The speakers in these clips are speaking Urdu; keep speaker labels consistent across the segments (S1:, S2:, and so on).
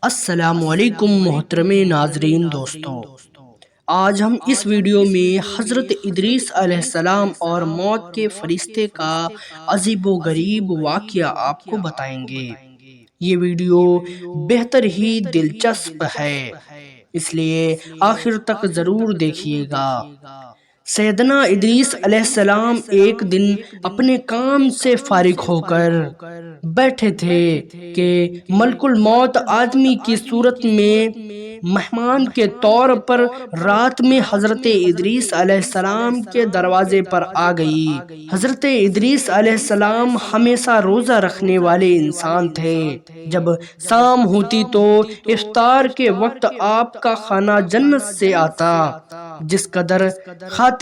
S1: السلام علیکم محترم ناظرین دوستوں، آج ہم اس ویڈیو میں حضرت ادریس علیہ السلام اور موت کے فرشتے کا عجیب و غریب واقعہ آپ کو بتائیں گے۔ یہ ویڈیو بہتر ہی دلچسپ ہے، اس لیے آخر تک ضرور دیکھیے گا۔ سیدنا ادریس علیہ السلام ایک دن اپنے کام سے فارغ ہو کر بیٹھے تھے کہ ملک الموت آدمی کی صورت میں مہمان کے طور پر رات میں حضرت ادریس علیہ السلام کے دروازے پر آ گئی۔ حضرت ادریس علیہ السلام ہمیشہ روزہ رکھنے والے انسان تھے۔ جب شام ہوتی تو افطار کے وقت آپ کا کھانا جنت سے آتا، جس قدر کھاتے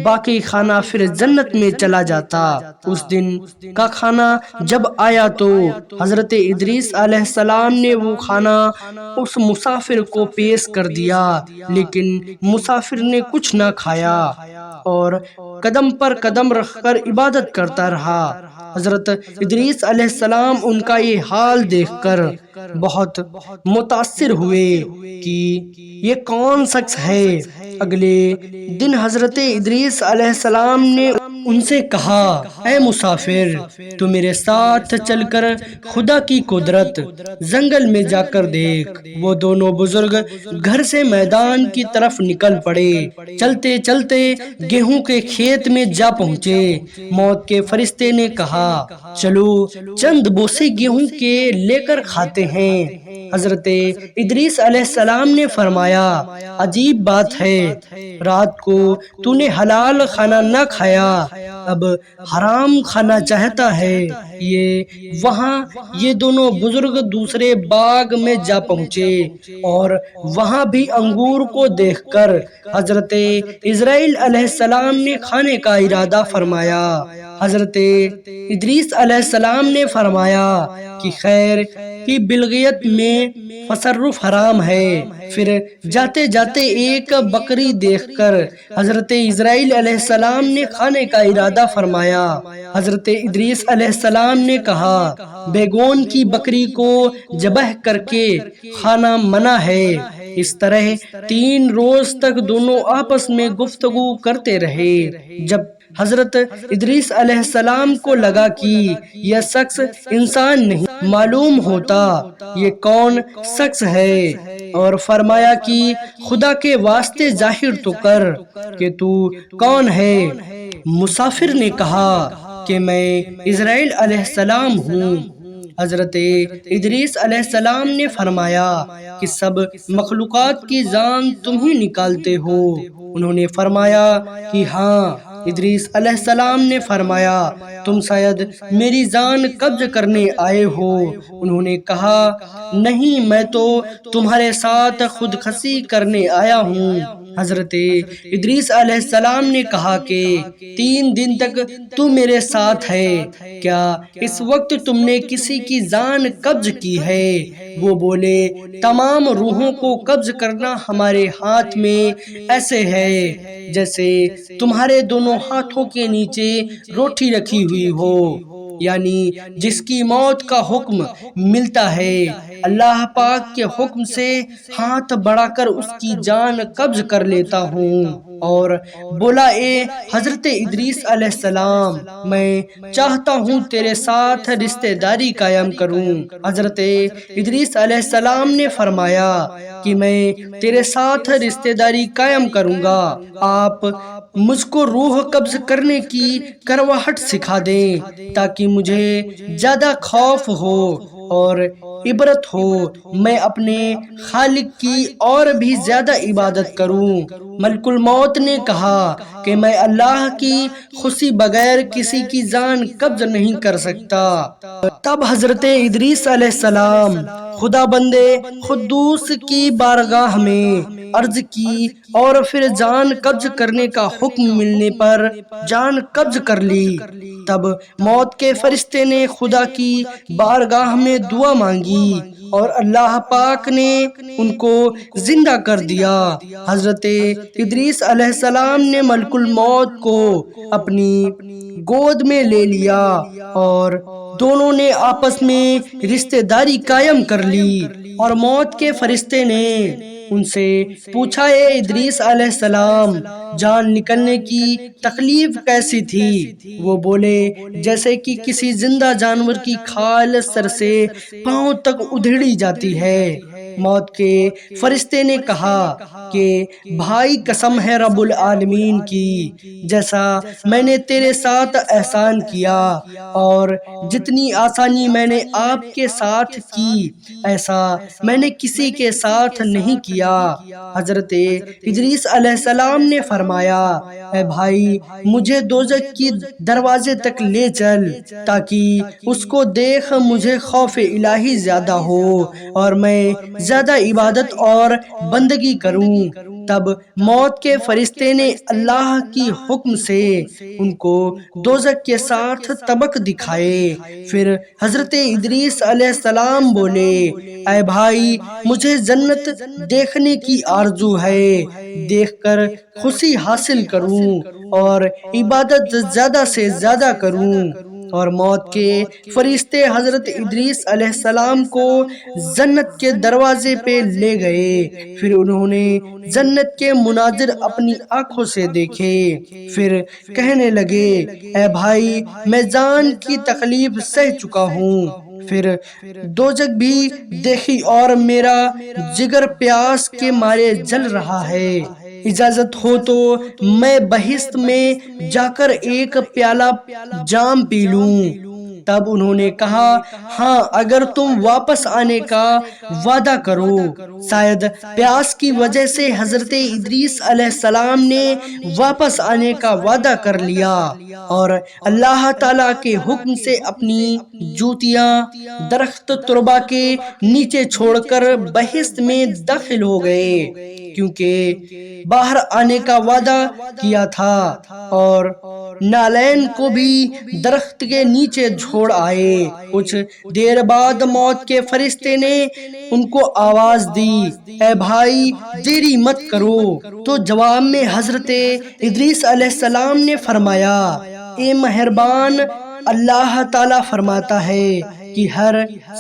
S1: باقی کھانا پھر جنت میں چلا جاتا۔ اس دن کا کھانا جب آیا تو حضرت ادریس علیہ السلام نے وہ کھانا اس مسافر کو پیش کر دیا، لیکن مسافر نے کچھ نہ کھایا اور قدم پر قدم رکھ کر عبادت کرتا رہا۔ حضرت ادریس علیہ السلام ان کا یہ حال دیکھ کر بہت متاثر ہوئے کہ یہ کون شخص ہے۔ اگلے دن حضرت ادریس علیہ السلام نے ان سے کہا، اے مسافر، تو میرے ساتھ چل کر خدا کی قدرت جنگل میں جا کر دیکھ۔ وہ دونوں بزرگ گھر سے میدان کی طرف نکل پڑے۔ چلتے چلتے گیہوں کے کھیت میں جا پہنچے۔ موت کے فرشتے نے کہا، چلو چند بوسے گیہوں کے لے کر کھاتے ہیں۔ حضرت ادریس علیہ السلام نے فرمایا، عجیب بات ہے، رات کو تو نے حلال کھانا نہ کھایا، اب حرام کھانا چاہتا ہے۔ یہ دونوں بزرگ دوسرے باغ میں جا پہنچے اور وہاں بھی انگور کو دیکھ کر حضرت اسرائیل علیہ السلام نے کھانے کا ارادہ فرمایا۔ حضرت ادریس علیہ السلام نے فرمایا کہ خیر کی بلغیت میں تصرف حرام ہے۔ پھر جاتے جاتے ایک بکری دیکھ کر حضرت اسرائیل علیہ السلام نے کھانے کا ارادہ فرمایا۔ حضرت ادریس علیہ السلام نے کہا، بیگون کی بکری کو ذبح کر کے کھانا منع ہے۔ اس طرح 3 روز تک دونوں آپس میں گفتگو کرتے رہے۔ جب حضرت ادریس علیہ السلام کو لگا کہ یہ شخص انسان نہیں معلوم ہوتا، یہ کون شخص ہے، اور فرمایا کہ خدا کے واسطے ظاہر تو کر کہ تو کون ہے۔ مسافر نے کہا کہ میں اسرائیل علیہ السلام ہوں۔ حضرت ادریس علیہ السلام نے فرمایا کہ سب مخلوقات کی جان تم ہی نکالتے ہو۔ انہوں نے فرمایا کہ ہاں۔ ادریس علیہ السلام نے فرمایا، تم شاید میری جان قبض کرنے آئے ہو۔ انہوں نے کہا، نہیں، میں تو تمہارے ساتھ خودکشی کرنے آیا ہوں۔ حضرت ادریس علیہ السلام نے کہا کہ 3 دن تک تو میرے ساتھ ہے، کیا اس وقت تم نے کسی کی جان قبض کی ہے؟ وہ بولے، تمام روحوں کو قبض کرنا ہمارے ہاتھ میں ایسے ہے جیسے تمہارے دونوں ہاتھوں کے نیچے روٹی رکھی ہوئی ہو، یعنی جس کی موت کا حکم ملتا ہے، اللہ پاک کے حکم سے ہاتھ بڑھا کر اس کی جان قبض کر لیتا ہوں۔ اور بولا، اے حضرت ادریس علیہ السلام، میں چاہتا ہوں تیرے ساتھ رشتہ داری قائم کروں۔ حضرت ادریس علیہ السلام نے فرمایا کہ میں تیرے ساتھ رشتہ داری قائم کروں گا، آپ مجھ کو روح قبض کرنے کی کرواہٹ سکھا دیں تاکہ مجھے زیادہ خوف ہو اور عبرت ہو، میں اپنے خالق کی اور بھی زیادہ عبادت کروں۔ ملک الموت نے کہا کہ میں اللہ کی خوشی بغیر کسی کی جان قبض نہیں کر سکتا۔ تب حضرت ادریس علیہ السلام خدا بندے قدوس کی بارگاہ میں عرض کی اور پھر جان قبض کرنے کا حکم ملنے پر جان قبض کر لی۔ تب موت کے فرشتے نے خدا کی بارگاہ میں دعا مانگی اور اللہ پاک نے ان کو زندہ کر دیا۔ حضرت ادریس علیہ السلام نے ملک الموت کو اپنی گود میں لے لیا اور دونوں نے آپس میں رشتہ داری قائم کر لی، اور موت کے فرشتے نے ان سے پوچھا، اے ادریس علیہ السلام، جان نکلنے کی تکلیف کیسی تھی؟ وہ بولے، جیسے کہ کسی زندہ جانور کی کھال سر سے پاؤں تک ادھیڑی جاتی ہے۔ موت کے فرشتے نے کہا کہ بھائی، قسم ہے رب العالمین کی، جیسا میں نے تیرے ساتھ احسان کیا اور جتنی آسانی میں نے آپ کے ساتھ کی، ایسا میں نے کسی کے ساتھ نہیں کیا۔ حضرت ادریس علیہ السلام نے فرمایا، اے بھائی، مجھے دوزخ کی دروازے تک لے چل، تاکہ اس کو دیکھ مجھے خوف الہی زیادہ ہو اور میں زیادہ عبادت اور بندگی کروں۔ تب موت کے فرشتے نے اللہ کی حکم سے ان کو دوزخ کے ساتھ طبق دکھائے۔ پھر حضرت ادریس علیہ السلام بولے، اے بھائی، مجھے جنت دیکھنے کی آرزو ہے، دیکھ کر خوشی حاصل کروں اور عبادت زیادہ سے زیادہ کروں۔ اور موت کے فرشتے حضرت ادریس علیہ السلام کو جنت کے دروازے پہ لے گئے۔ پھر انہوں نے جنت کے مناظر اپنی آنکھوں سے دیکھے۔ پھر کہنے لگے، اے بھائی، میں جان کی تکلیف سہ چکا ہوں۔ پھر دوزخ بھی دیکھی اور میرا جگر پیاس کے مارے جل رہا ہے۔ اجازت ہو تو میں بہشت میں جا کر ایک پیالہ جام پی لوں۔ تب انہوں نے کہا، ہاں، اگر تم واپس آنے کا وعدہ کرو۔ شاید پیاس کی وجہ سے حضرت ادریس علیہ السلام نے واپس آنے کا وعدہ کر لیا اور اللہ تعالیٰ کے حکم سے اپنی جوتیاں درخت تربا کے نیچے چھوڑ کر بہشت میں داخل ہو گئے، کیونکہ باہر آنے کا وعدہ کیا تھا، اور نالین کو بھی درخت کے نیچے چھوڑ آئے۔ کچھ دیر بعد موت کے فرشتے نے ان کو آواز دی، اے بھائی، دیری مت کرو۔ تو جواب میں حضرت ادریس علیہ السلام نے فرمایا، اے مہربان اللہ تعالیٰ فرماتا ہے کہ ہر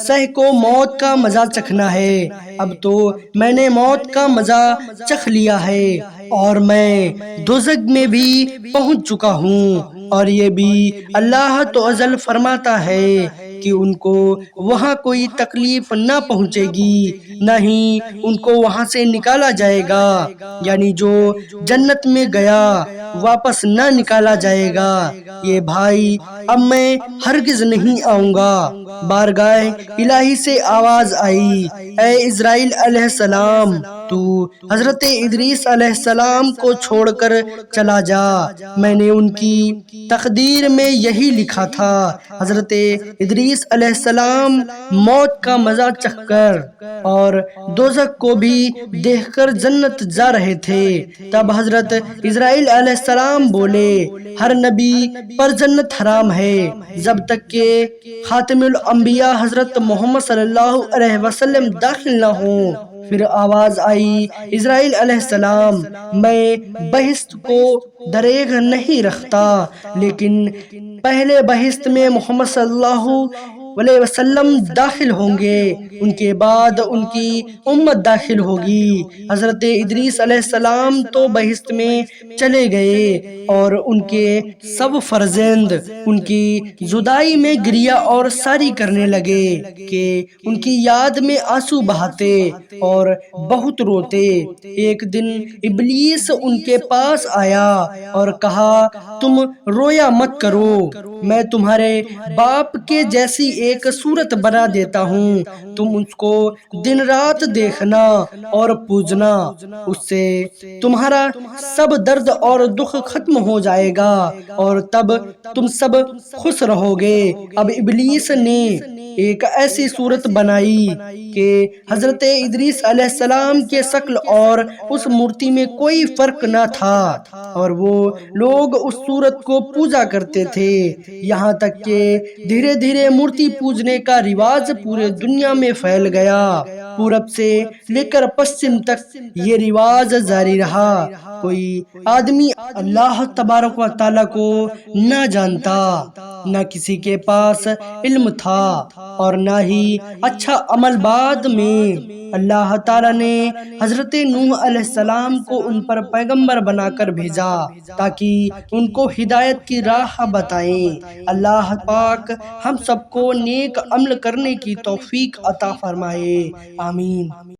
S1: شے کو موت کا مزہ چکھنا ہے۔ اب تو میں نے موت کا مزہ چکھ لیا ہے اور میں دوزخ میں بھی پہنچ چکا ہوں، اور یہ بھی اللہ تعالی فرماتا ہے کہ ان کو وہاں کوئی تکلیف نہ پہنچے گی، نہ ہی ان کو وہاں سے نکالا جائے گا، یعنی جو جنت میں گیا واپس نہ نکالا جائے گا۔ یہ بھائی، اب میں ہرگز نہیں آؤں گا۔ بارگاہ الہی سے آواز آئی، اے اسرائیل علیہ السلام، تو حضرت ادریس علیہ السلام کو چھوڑ کر چلا جا، میں نے ان کی تقدیر میں یہی لکھا تھا۔ حضرت ادریس علیہ السلام موت کا مزہ چکھ کر اور دوزخ کو بھی دیکھ کر جنت جا رہے تھے۔ تب حضرت اسرائیل علیہ السلام بولے، ہر نبی پر جنت حرام ہے جب تک کہ خاتم الانبیاء حضرت محمد صلی اللہ علیہ وسلم داخل نہ ہوں۔ پھر آواز آئی، اسرائیل علیہ السلام، میں بہشت کو دریغ نہیں رکھتا، لیکن پہلے بہشت میں محمد صلی اللہ علیہ وسلم داخل ہوں گے، ان کے بعد ان کی امت داخل ہوگی۔ حضرت ادریس علیہ السلام تو بہشت میں چلے گئے اور ان کے سب فرزند ان کی جدائی میں گریہ اور ساری کرنے لگے کہ ان کی یاد میں آنسو بہاتے اور بہت روتے۔ ایک دن ابلیس ان کے پاس آیا اور کہا، تم رویا مت کرو، میں تمہارے باپ کے جیسی ایک صورت بنا دیتا ہوں، تم اس کو دن رات دیکھنا اور پوجنا، اس سے تمہارا سب درد اور دکھ ختم ہو جائے گا اور تب تم سب خوش رہو گے۔ اب ابلیس نے ایک ایسی صورت بنائی کہ حضرت ادریس علیہ السلام کے شکل اور اس مورتی میں کوئی فرق نہ تھا، اور وہ لوگ اس صورت کو پوجا کرتے تھے، یہاں تک کہ دھیرے دھیرے مورتی پوجنے کا رواج پورے دنیا میں پھیل گیا۔ پورب سے لے کر پشچم تک یہ رواج جاری رہا۔ کوئی آدمی اللہ تبارک و تعالیٰ کو نہ جانتا نہ کسی کے پاس علم تھا اور نہ ہی اچھا عمل بعد میں۔ اللہ تعالیٰ نے حضرت نوح علیہ السلام کو ان پر پیغمبر بنا کر بھیجا تاکہ ان کو ہدایت کی راہ بتائیں۔ اللہ پاک ہم سب کو نیک عمل کرنے کی توفیق عطا فرمائے، آمین۔